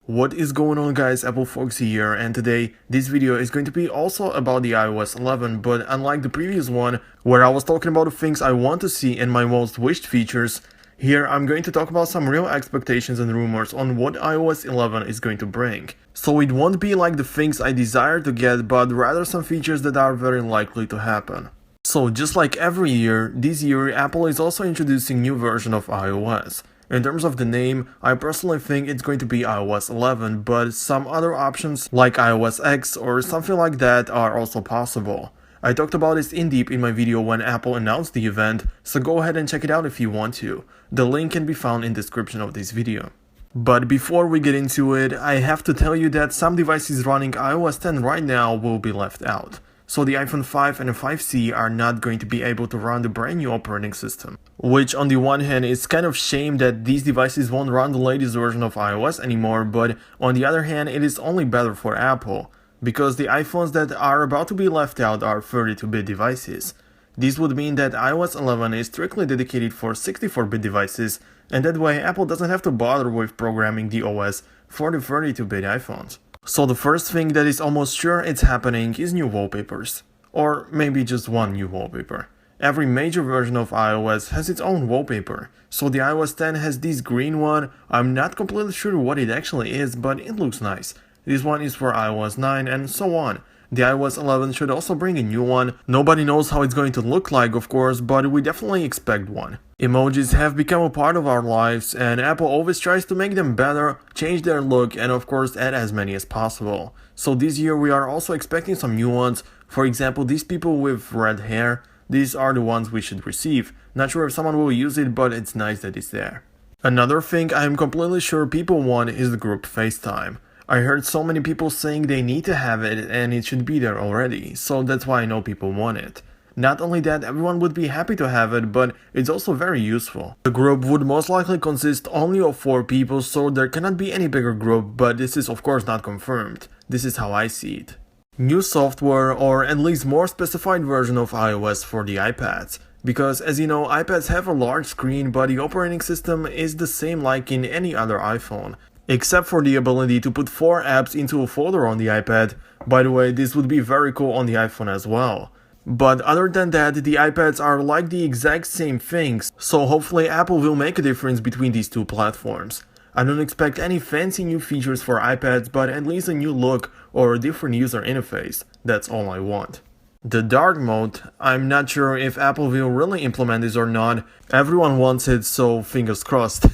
What is going on, guys? Apple Foxy here, and today this video is going to be also about the iOS 11, but unlike the previous one where I was talking about the things I want to see and my most wished features, here I'm going to talk about some real expectations and rumors on what iOS 11 is going to bring. So it won't be like the things I desire to get, but rather some features that are very likely to happen. So just like every year, this year Apple is also introducing new version of iOS. In terms of the name, I personally think it's going to be iOS 11, but some other options like iOS X or something like that are also possible. I talked about this in deep in my video when Apple announced the event, so go ahead and check it out if you want to. The link can be found in the description of this video. But before we get into it, I have to tell you that some devices running iOS 10 right now will be left out. So the iPhone 5 and the 5C are not going to be able to run the brand new operating system. Which on the one hand is kind of shame that these devices won't run the latest version of iOS anymore, but on the other hand it is only better for Apple, because the iPhones that are about to be left out are 32-bit devices. This would mean that iOS 11 is strictly dedicated for 64-bit devices, and that way Apple doesn't have to bother with programming the OS for the 32-bit iPhones. So the first thing that is almost sure it's happening is new wallpapers. Or maybe just one new wallpaper. Every major version of iOS has its own wallpaper. So the iOS 10 has this green one. I'm not completely sure what it actually is, but it looks nice. This one is for iOS 9 and so on. The iOS 11 should also bring a new one. Nobody knows how it's going to look like, of course, but we definitely expect one. Emojis have become a part of our lives, and Apple always tries to make them better, change their look, and of course add as many as possible. So this year we are also expecting some new ones. For example, these people with red hair, these are the ones we should receive. Not sure if someone will use it, but it's nice that it's there. Another thing I am completely sure people want is the group FaceTime. I heard so many people saying they need to have it and it should be there already, so that's why I know people want it. Not only that, everyone would be happy to have it, but it's also very useful. The group would most likely consist only of 4 people, so there cannot be any bigger group, but this is of course not confirmed. This is how I see it. New software, or at least more specified version of iOS for the iPads. Because as you know, iPads have a large screen, but the operating system is the same like in any other iPhone. Except for the ability to put 4 apps into a folder on the iPad. By the way, this would be very cool on the iPhone as well. But other than that, the iPads are like the exact same things, so hopefully Apple will make a difference between these two platforms. I don't expect any fancy new features for iPads, but at least a new look or a different user interface. That's all I want. The dark mode, I'm not sure if Apple will really implement this or not. Everyone wants it, so fingers crossed.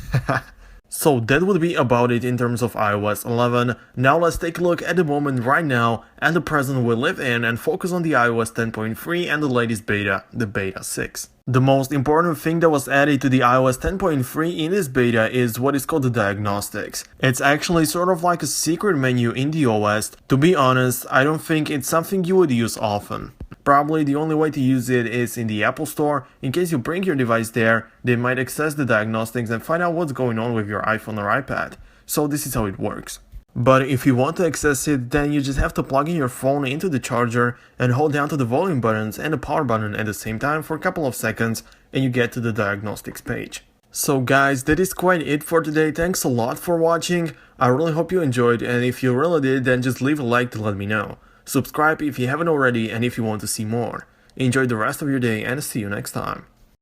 So that would be about it in terms of iOS 11. Now let's take a look at the moment right now and the present we live in and focus on the iOS 10.3 and the latest beta, the beta 6. The most important thing that was added to the iOS 10.3 in this beta is what is called the Diagnostics. It's actually sort of like a secret menu in the OS. To be honest, I don't think it's something you would use often. Probably the only way to use it is in the Apple Store. In case you bring your device there, they might access the diagnostics and find out what's going on with your iPhone or iPad. So this is how it works. But if you want to access it, then you just have to plug in your phone into the charger and hold down to the volume buttons and the power button at the same time for a couple of seconds, and you get to the diagnostics page. So guys, that is quite it for today. Thanks a lot for watching. I really hope you enjoyed, and if you really did, then just leave a like to let me know. Subscribe if you haven't already and if you want to see more. Enjoy the rest of your day and see you next time.